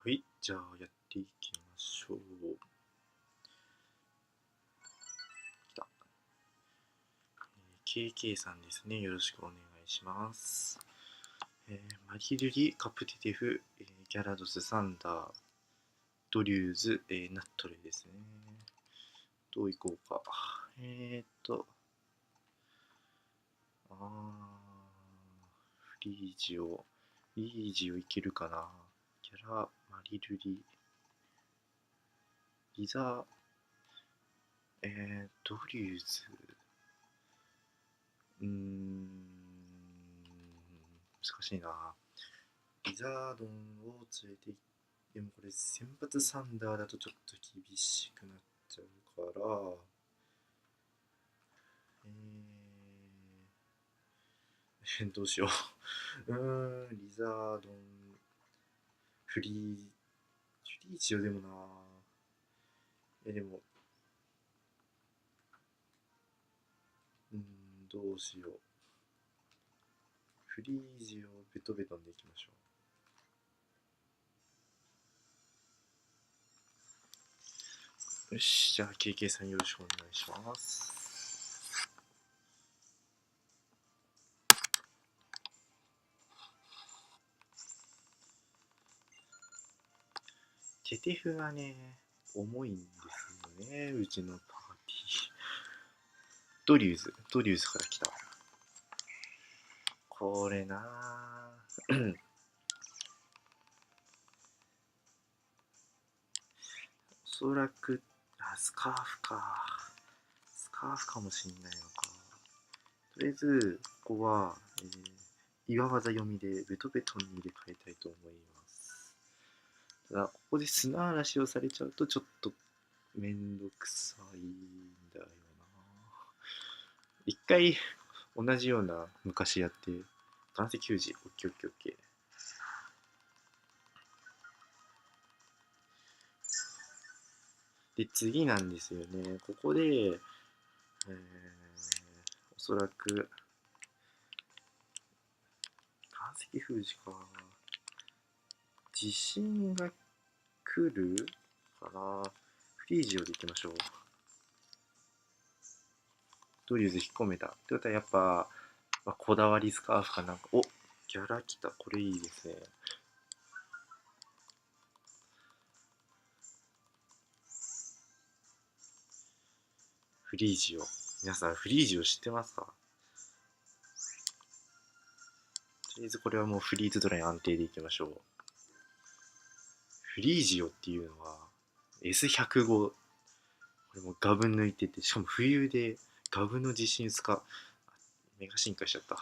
はい、じゃあやっていきましょう。来た。KK さんですね。よろしくお願いします。マリルリ、カプティティフ、ギャラドス、サンダー、ドリューズ、ナットレですね。どういこうか。あフリージオ。いけるかな。ギャラ、マリルリ、リザ、ドリューズ。難しいな。リザードンを連れて行って、でもこれ先発サンダーだとちょっと厳しくなっちゃうから、どうしよう。リザードン、フリー、フリージオでもな。でも、どうしよう。フリージオ、ベトベトンでいきましょう。よし、じゃあ KK さんよろしくお願いします。テテフがね、重いんですよね、うちのパーティー。ドリューズから来た。これなぁ。おそらく、スカーフか。スカーフかもしんないのか。とりあえず、ここは、岩技読みでベトベトンに入れ替えたいと思います。ただ、ここで砂嵐をされちゃうとちょっとめんどくさいんだよな。一回同じような昔やって、岩石球児、オッケーオッケーオッケー。で、次なんですよね。ここで、おそらく、岩石封じか。地震が来るかな。フリージオでいきましょう。ドリューズ引っ込めた。ってことはやっぱ、こだわりスカーフかなんか。お、ギャラ来た。これいいですね。フリージオ。皆さん、フリージオ知ってますか？とりあえずこれはもうフリーズドライ安定でいきましょう。フリージオっていうのは S105。これもガブ抜いてて、しかも冬でガブの地震スカ、メガ進化しちゃった。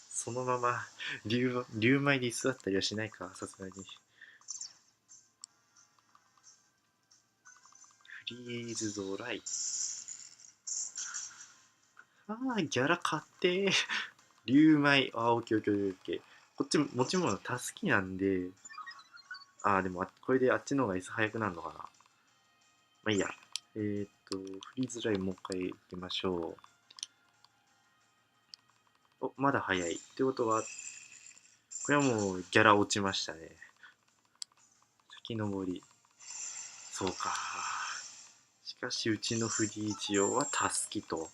そのまま竜舞で居座ったりはしないか、さすがに。フリーズドライ。ギャラ買ってー。竜舞。オッケーオッケーオッケー。こっち持ち物タスキなんで、でもこれであっちの方が S 早くなるのかな。まあいいや。フリーズドライもう一回行きましょう。まだ早い。ってことは、これはもうギャラ落ちましたね。先登り。そうか。しかし、うちのフリージオはタスキと。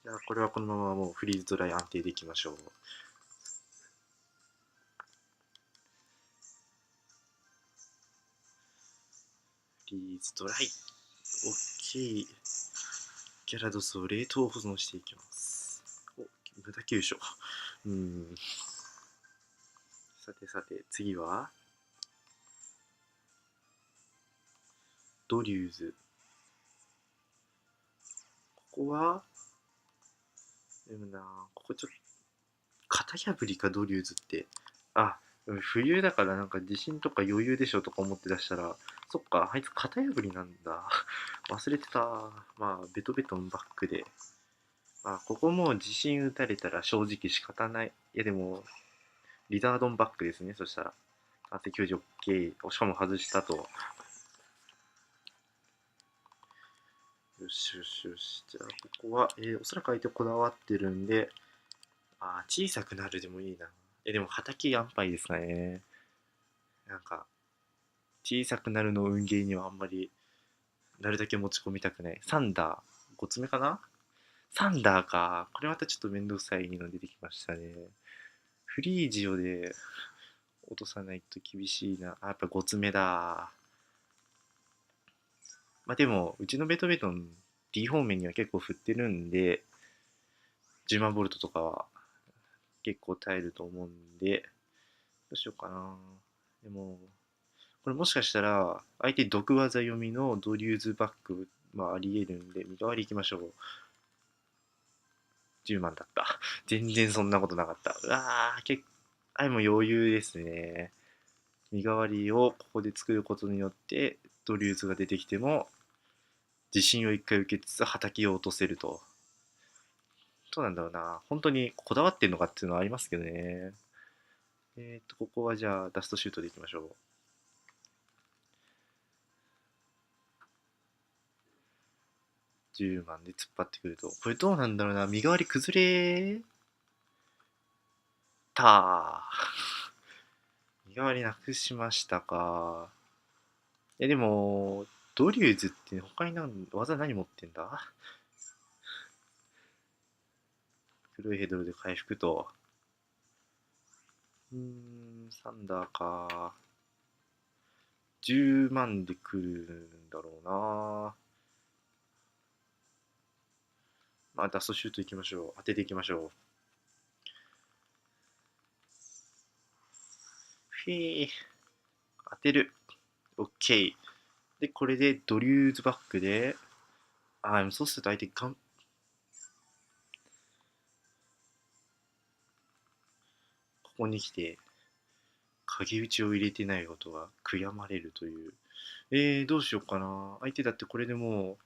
じゃあ、これはこのままもうフリーズドライ安定でいきましょう。フリーズドライ。OK。ギャラドスを冷凍保存していきます。無駄急所。さてさて、次はドリューズ。ここは、でもな、ここちょっと、型破りか、ドリューズって。あ、冬だからなんか地震とか余裕でしょとか思って出したら、そっか、あいつ型破りなんだ。忘れてた。ベトベトンバックで。ここも地震打たれたら正直仕方ない。いやでも、リザードンバックですね、そしたら。完成90 OK。しかも外したと。よしよしよし。じゃあ、ここは、おそらく相手こだわってるんで、小さくなるでもいいな。でも、畑安牌ですかね。なんか、小さくなるの運ゲーにはあんまり、なるだけ持ち込みたくない。サンダー、5つ目かな。サンダーか。これまたちょっとめんどくさいの出てきましたね。フリージオで落とさないと厳しいな。あ、やっぱ5つ目だ。まあでも、うちのベトベトン D 方面には結構振ってるんで、10万ボルトとかは結構耐えると思うんで、どうしようかな。でも、これもしかしたら、相手毒技読みのドリューズバックはあり得るんで、身代わり行きましょう。10万だった。全然そんなことなかった。うわー、もう余裕ですね。身代わりをここで作ることによって、ドリューズが出てきても、地震を一回受けつつ畑を落とせると。どうなんだろうな。本当にこだわってんのかっていうのはありますけどね。ここはじゃあダストシュートでいきましょう。10万で突っ張ってくると。これどうなんだろうな。身代わり崩れた。身代わりなくしましたか。でも、ドリューズって他に技何持ってんだ。黒いヘドロで回復と。サンダーか。10万で来るんだろうな。まあ、ダストシュートいきましょう。当てていきましょう。フィー。当てる。オッケー。で、これでドリューズバックで、そうすると相手ここに来て、影打ちを入れてないことが悔やまれるという。どうしようかな。相手だってこれでもう、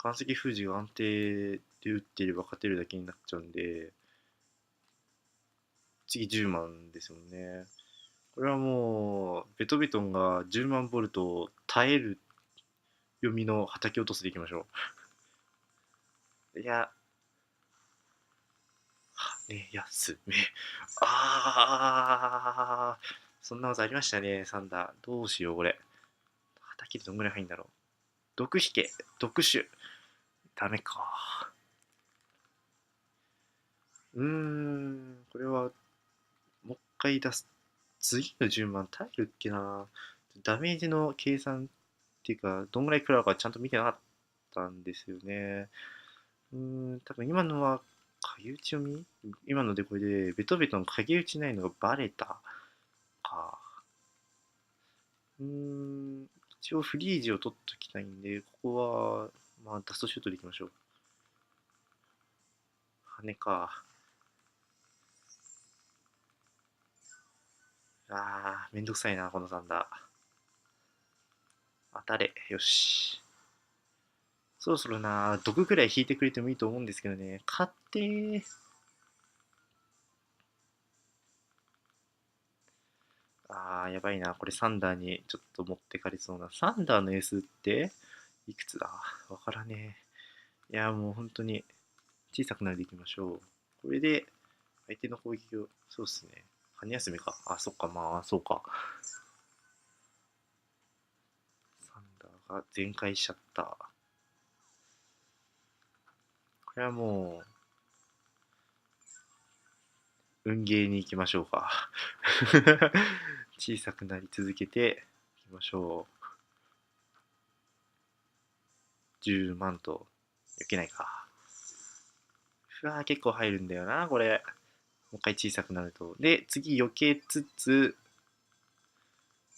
岩石封じが安定で打っていれば勝てるだけになっちゃうんで、次10万ですもんね。これはもう、ベトベトンが10万ボルトを耐える読みの畑落とすでいきましょう。いや、ね、休め。そんな技ありましたね、サンダー。どうしよう、これ。畑でどんぐらい入るんだろう。毒引け、毒種。ダメか。これは、もう一回出す。次の順番耐えるっけな。ダメージの計算っていうか、どんぐらい食らうかちゃんと見てなかったんですよね。多分今のは影打ち読み。今のでこれで、ベトベトの影打ちないのがバレたか。一応フリージを取っときたいんで、ここは、まあ、ダストシュートでいきましょう。羽か。めんどくさいな、このサンダー。当たれ。よし。そろそろな、毒ぐらい引いてくれてもいいと思うんですけどね。勝ってー。やばいな。これサンダーにちょっと持ってかれそうな。サンダーの S っていくつだわからねえ。いや、もう本当に小さくなるでいきましょう。これで相手の攻撃を、そうっすね。羽休めか。そっか、まあ、そうか。サンダーが全開しちゃった。これはもう、運ゲーに行きましょうか。小さくなり続けていきましょう。10万と、避けないか。結構入るんだよな、これ。もう一回小さくなると。で、次避けつつ、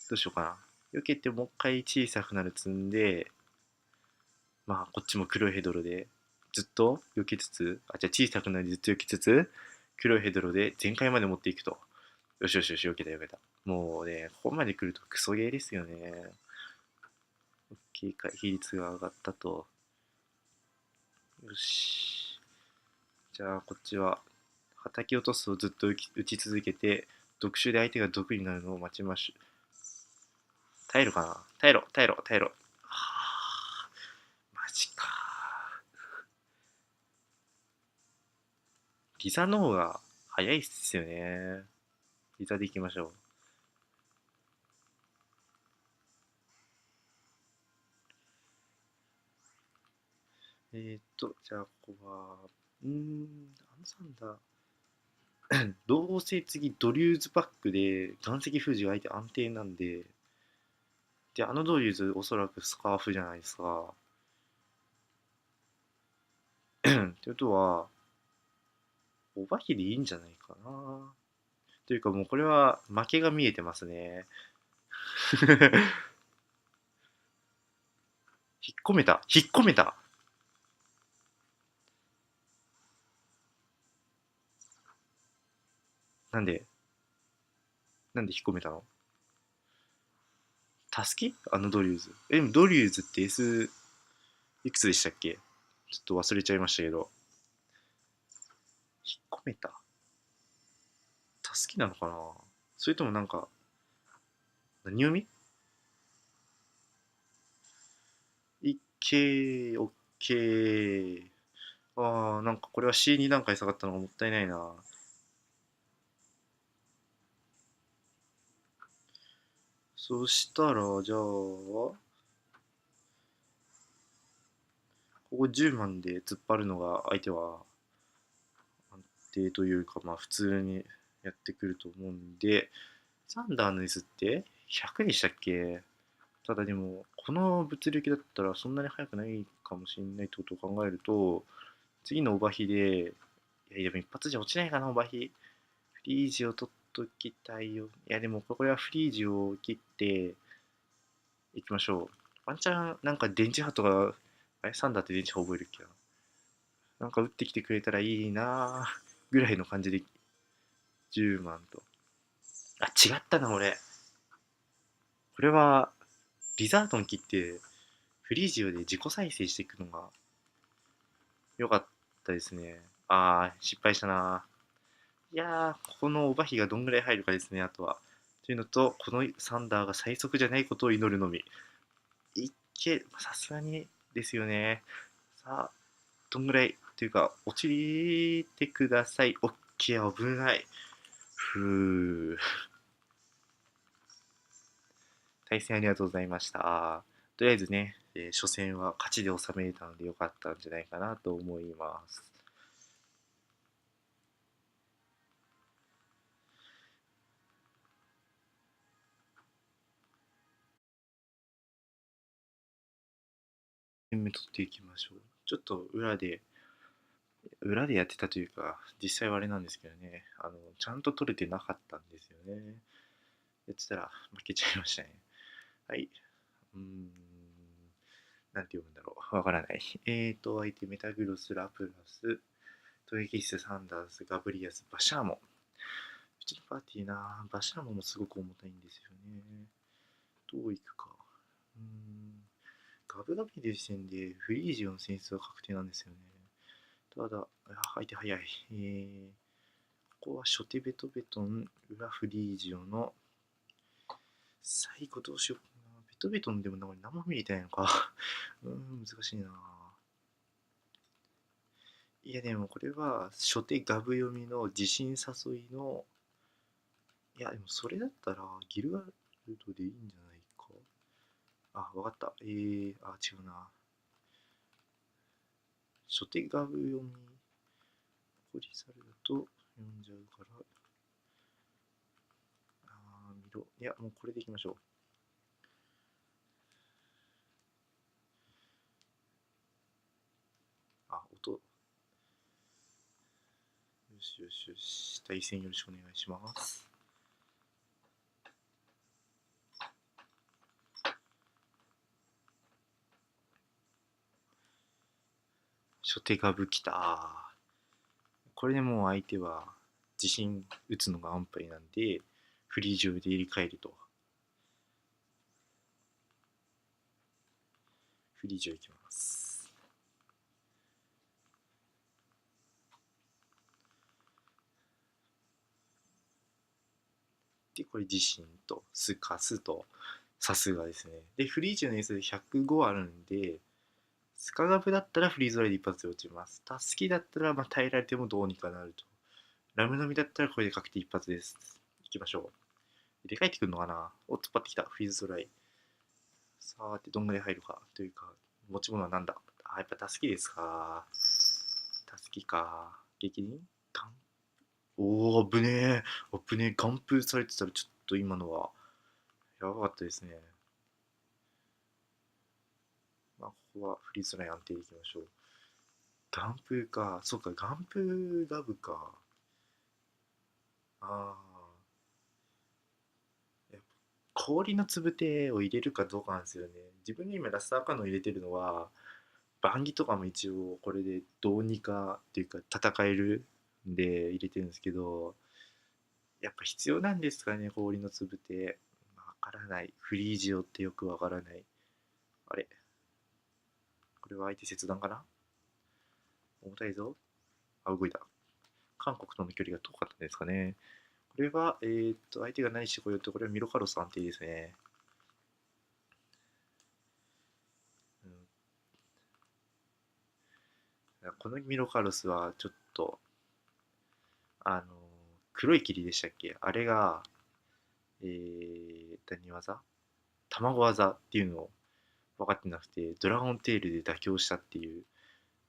どうしようかな。避けてもう一回小さくなる積んで、まあ、こっちも黒いヘドロで、ずっと避けつつ、じゃあ小さくなりずっと避けつつ、黒いヘドロで全開まで持っていくと。よしよしよし、避けた避けた。もうね、ここまで来るとクソゲーですよね。警戒比率が上がったと。よし。じゃあ、こっちは、叩き落とすをずっと打ち続けて、毒種で相手が毒になるのを待ちましょう。耐えるかな。耐えろ、耐えろ、耐えろ。マジか。リザの方が早いっすよね。リザでいきましょう。じゃあ、ここは、アンサンダー、どうせ次ドリューズバックで岩石封じが相手安定なんで、で、ドリューズおそらくスカーフじゃないですか。ってことは、お化けでいいんじゃないかな。というかもうこれは負けが見えてますね。引っ込めた引っ込めた。なんでなんで引っ込めたの？タスキドリューズ。でもドリューズって S いくつでしたっけ？ちょっと忘れちゃいましたけど。引っ込めたタスキなのかな？それともなんか、何読み？いっけー、オッケー。なんかこれは C2 段階下がったのがもったいないな。そしたら、じゃあ、ここ10万で突っ張るのが相手は安定というか、まあ普通にやってくると思うんで、サンダーの S って100でしたっけ？ただでも、この物力だったらそんなに速くないかもしれないってことを考えると、次のオバヒで、いや、でも一発じゃ落ちないかな、オバヒ。フリージを取っときたいよ。いや、でもこれはフリージを切っていきましょう。ワンチャン、なんか電磁波とか、サンダーって電磁波覚えるっけな。なんか打ってきてくれたらいいなぐらいの感じで10万と。あ、違ったな、俺。これは、リザードン切って、フリージオで自己再生していくのが良かったですね。失敗したな。いやー、このオバヒがどんぐらい入るかですね、あとは。というのと、このサンダーが最速じゃないことを祈るのみ。さすがにですよね。さあ、どんぐらいというか、落ちてください。オッケー、危ない。ふー。対戦ありがとうございました。とりあえずね、初戦は勝ちで収めれたのでよかったんじゃないかなと思います。目取っていきましょう。ちょっと裏でやってたというか、実際はあれなんですけどね、ちゃんと取れてなかったんですよね。やってたら負けちゃいましたね。はい。なんて読むんだろう。わからない。相手メタグロス、ラプラス、トゲキス、サンダース、ガブリアス、バシャーモン。うちのパーティーな、バシャーモンもすごく重たいんですよね。どういくか。ガブガビで時点でフリージオの選出は確定なんですよね。ただ、相手早い。ここは初手ベトベトン、裏フリージオの最後どうしようかな。ベトベトンでも何も見えてないのか。難しいな。いやでもこれは初手ガブ読みの自信誘いの、いやでもそれだったらギルガルドでいいんじゃないか。わかった。違うな。初手ガブ読み、ポリサルだと読んじゃうから、見ろ。いや、もうこれでいきましょう。音。よしよしよし。対戦よろしくお願いします。初手ガブきた。これでもう相手は自信打つのが安牌なんで、フリー上で入れ替えると。フリー上いきます。で、これ自信と、スカスと、さすがですね。で、フリージの S で105あるんで、スカガブだったらフリーズライで一発で落ちます。タスキだったら耐えられてもどうにかなると。ラムのみだったらこれで確定一発です。きましょう。でかいってくるのかな。お、突っ張ってきた。フリーズドライ。さあ、てどんぐらい入るか。というか、持ち物はなんだ。あ、やっぱタスキですか。タスキか。激輪ガンおー、危ねえ。危ねえ。ガンプされてたらちょっと今のはやばかったですね。まあ、ここはフリーズドライ安定でいきましょう。ガンプか。そうか、ガンプガブか。ああ。やっぱ氷の粒手を入れるかどうかなんですよね。自分が今ラスターカーノン入れてるのは、バンギとかも一応これでどうにかっていうか戦えるんで入れてるんですけど、やっぱ必要なんですかね、氷の粒手。わからない。フリージオってよくわからない。あれこれは相手切断かな。重たいぞ。あ、動いた。韓国との距離が遠かったんですかね。これは、相手が何してこようと、これはミロカロス安定ですね。うん、このミロカロスはちょっと、あの、黒い霧でしたっけあれが、何技卵技っていうのを分かってなくて、ドラゴンテールで妥協したっていう。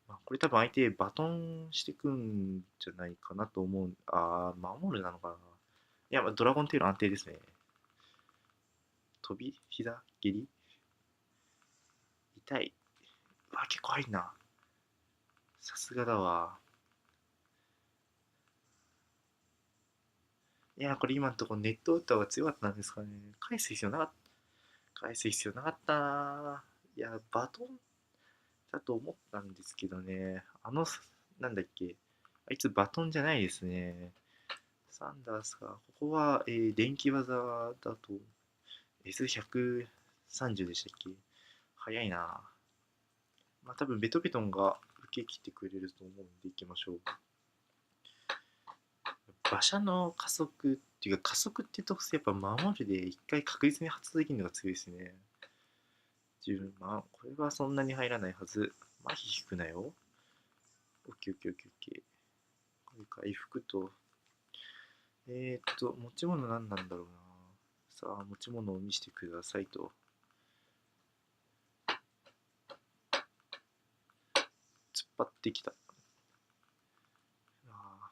まあ、これ多分相手バトンしてくんじゃないかなと思う。守るなのかな。いや、ドラゴンテール安定ですね。飛び膝蹴り痛い。うわ、結構入んな。さすがだわ。いや、これ今のところネット打った方が強かったんですかね。返す必要なかった。返す必要なかったな。いや、バトンだと思ったんですけどね。なんだっけ。あいつバトンじゃないですね。サンダースか。ここは、電気技だと S130 でしたっけ。早いな。まあ多分ベトベトンが受け切ってくれると思うんでいきましょう。馬車の加速っていうか加速って特性やっぱ守るで一回確実に発動できるのが強いですね。10万。これはそんなに入らないはず。麻痺引くなよ。オッケーオッケーオッケーオッケー。これ回復と。持ち物何なんだろうな。さあ、持ち物を見せてくださいと。突っ張ってきた。あ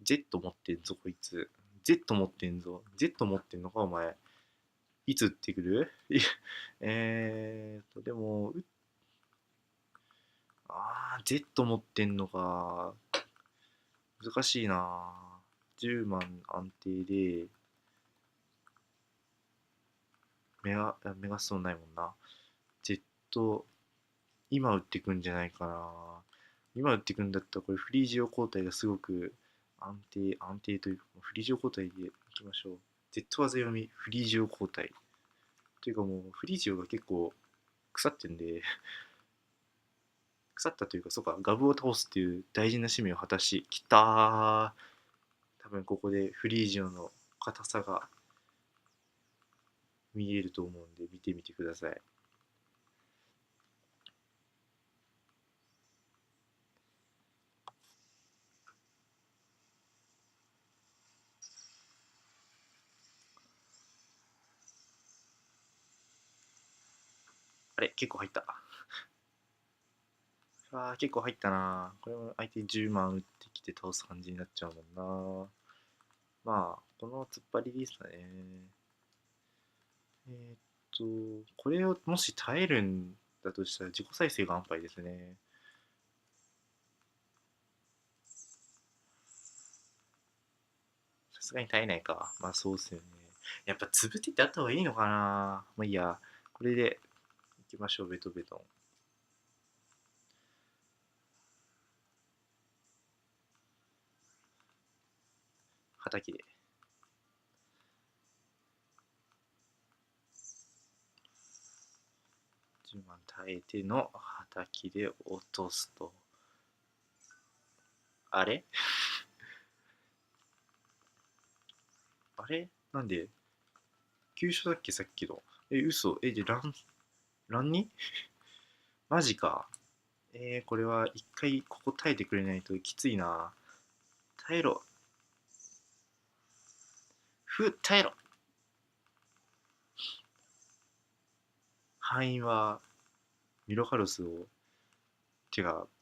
Z 持ってんぞ、こいつ。Z 持ってんぞ。Z 持ってんのか、お前。いつ撃ってくるでも、Z 持ってんのか。難しいな。10万安定で、メガストーンないもんな。Z、今打ってくんじゃないかな。今打ってくんだったら、これフリージオ交代がすごく安定というか、フリージオ交代でいきましょう。Z 技読み、フリージオ交代。というかもう、フリージオが結構腐ってんで腐ったというか、そうか、ガブを倒すっていう大事な使命を果たし、きたー。多分ここでフリージオの硬さが見えると思うんで、見てみてください。あれ、結構入った。結構入ったな。これも相手10万打ってきて倒す感じになっちゃうもんな。まあ、この突っ張りですかね。これをもし耐えるんだとしたら自己再生が安牌ですね。さすがに耐えないか。まあそうっすよね。やっぱつぶてってあった方がいいのかな。まあいいや。これでいきましょう、ベトベトン。畑で。10万耐えての畑で落とすと。あれあれなんで急所だっけさっきの。嘘。じゃ、ランにマジか。これは一回ここ耐えてくれないときついな。耐えろ。耐えろ。敗因はミロカルスを、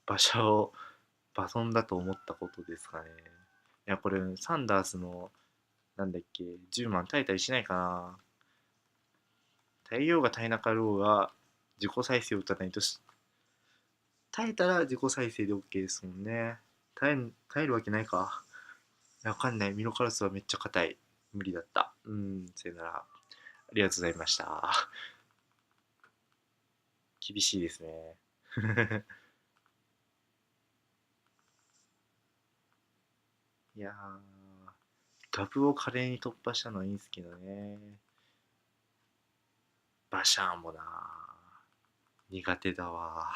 馬車をバトンだと思ったことですかね。いや、これ、サンダースの、なんだっけ、10万耐えたりしないかな。耐えようが耐えなかろうが、自己再生を打たないと耐えたら自己再生で OK ですもんね。耐えるわけないか。いやわかんない。ミノカラスはめっちゃ硬い。無理だった。さよなら。ありがとうございました。厳しいですね。いやー、ガブを華麗に突破したのはいいんすけどね。バシャーンもな苦手だわ。